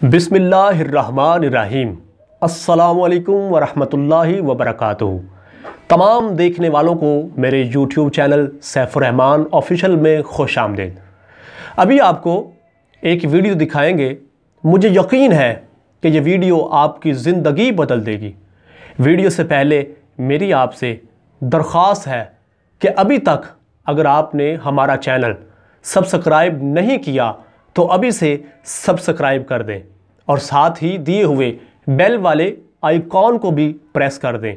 बिस्मिल्लाहिर्रहमानिर्रहीम। अस्सलाम वालेकुम वरहमतुल्लाहि वबरकातुहू। तमाम देखने वालों को मेरे यूट्यूब चैनल सैफुर्रहमान ऑफिशियल में खुश आमदीद। अभी आपको एक वीडियो दिखाएंगे, मुझे यकीन है कि ये वीडियो आपकी ज़िंदगी बदल देगी। वीडियो से पहले मेरी आपसे दरख्वास्त है कि अभी तक अगर आपने हमारा चैनल सब्सक्राइब नहीं किया तो अभी से सब्सक्राइब कर दें और साथ ही दिए हुए बेल वाले आइकॉन को भी प्रेस कर दें।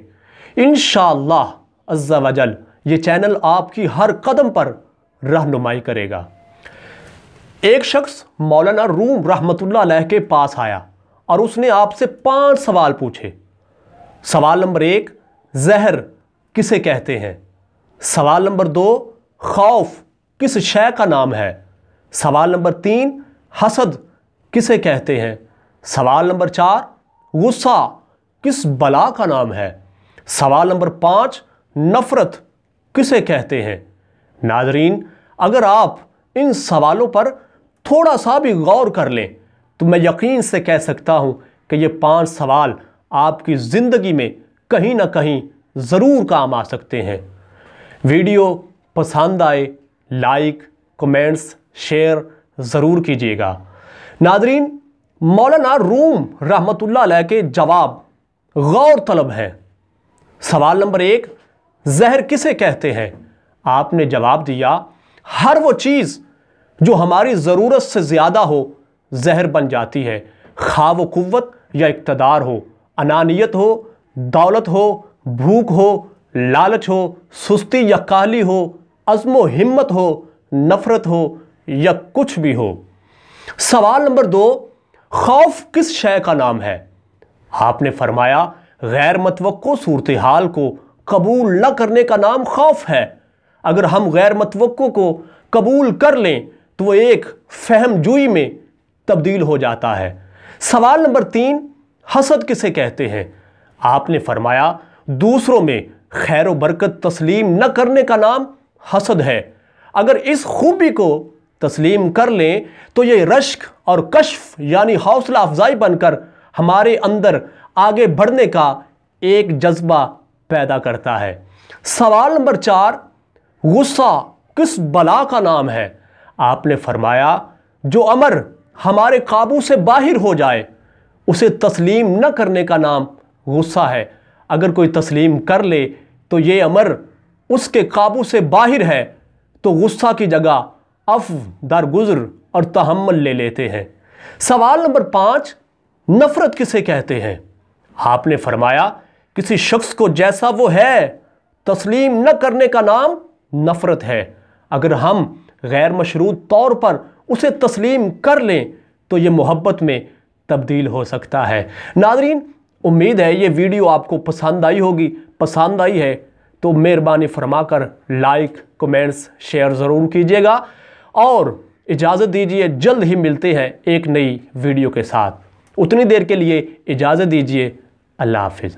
इंशाअल्लाह अज़्ज़ा वजल ये चैनल आपकी हर कदम पर रहनुमाई करेगा। एक शख्स मौलाना रूम रहमतुल्लाह अलैह के पास आया और उसने आपसे 5 सवाल पूछे। सवाल नंबर 1, जहर किसे कहते हैं? सवाल नंबर 2, खौफ किस शय का नाम है? सवाल नंबर 3, हसद किसे कहते हैं? सवाल नंबर 4, गुस्सा किस बला का नाम है? सवाल नंबर 5, नफ़रत किसे कहते हैं? नाज़रीन, अगर आप इन सवालों पर थोड़ा सा भी गौर कर लें तो मैं यकीन से कह सकता हूं कि ये 5 सवाल आपकी ज़िंदगी में कहीं ना कहीं ज़रूर काम आ सकते हैं। वीडियो पसंद आए लाइक, कमेंट्स, शेयर ज़रूर कीजिएगा। नाज़रीन, मौलाना रूम रहमतुल्लाह अलैह के जवाब गौर तलब हैं। सवाल नंबर 1, जहर किसे कहते हैं? आपने जवाब दिया, हर वो चीज़ जो हमारी ज़रूरत से ज़्यादा हो जहर बन जाती है, खा वो कुव्वत या इक़्तिदार हो, अनानियत हो, दौलत हो, भूख हो, लालच हो, सुस्ती या काहली हो, अज़्म हिम्मत हो, नफ़रत हो या कुछ भी हो। सवाल नंबर 2, खौफ किस शय का नाम है? आपने फरमाया, गैर मतवक्को सूरत हाल को कबूल न करने का नाम खौफ है। अगर हम गैर मतवक्को को कबूल कर लें तो वो एक फहमजोई में तब्दील हो जाता है। सवाल नंबर 3, हसद किसे कहते हैं? आपने फरमाया, दूसरों में खैर व बरकत तस्लीम न करने का नाम हसद है। अगर इस खूबी को तस्लीम कर लें तो ये रश्क और कश्फ यानी हौसला अफजाई बनकर हमारे अंदर आगे बढ़ने का एक जज्बा पैदा करता है। सवाल नंबर 4, गुस्सा किस बला का नाम है? आपने फरमाया, जो अमर हमारे काबू से बाहर हो जाए उसे तस्लीम न करने का नाम गुस्सा है। अगर कोई तस्लीम कर ले तो ये अमर उसके काबू से बाहर है तो गुस्सा की जगह अफ़ दरगुज़र और तहम्मुल ले लेते हैं। सवाल नंबर 5, नफ़रत किसे कहते हैं? आपने फरमाया, किसी शख्स को जैसा वो है तस्लीम न करने का नाम नफ़रत है। अगर हम गैर मशरूत तौर पर उसे तस्लीम कर लें तो ये मोहब्बत में तब्दील हो सकता है। नाज़रीन, उम्मीद है ये वीडियो आपको पसंद आई होगी। पसंद आई है तो मेहरबानी फरमाकर लाइक, कमेंट्स, शेयर ज़रूर कीजिएगा और इजाज़त दीजिए। जल्द ही मिलते हैं एक नई वीडियो के साथ। उतनी देर के लिए इजाज़त दीजिए। अल्लाह हाफ़िज़।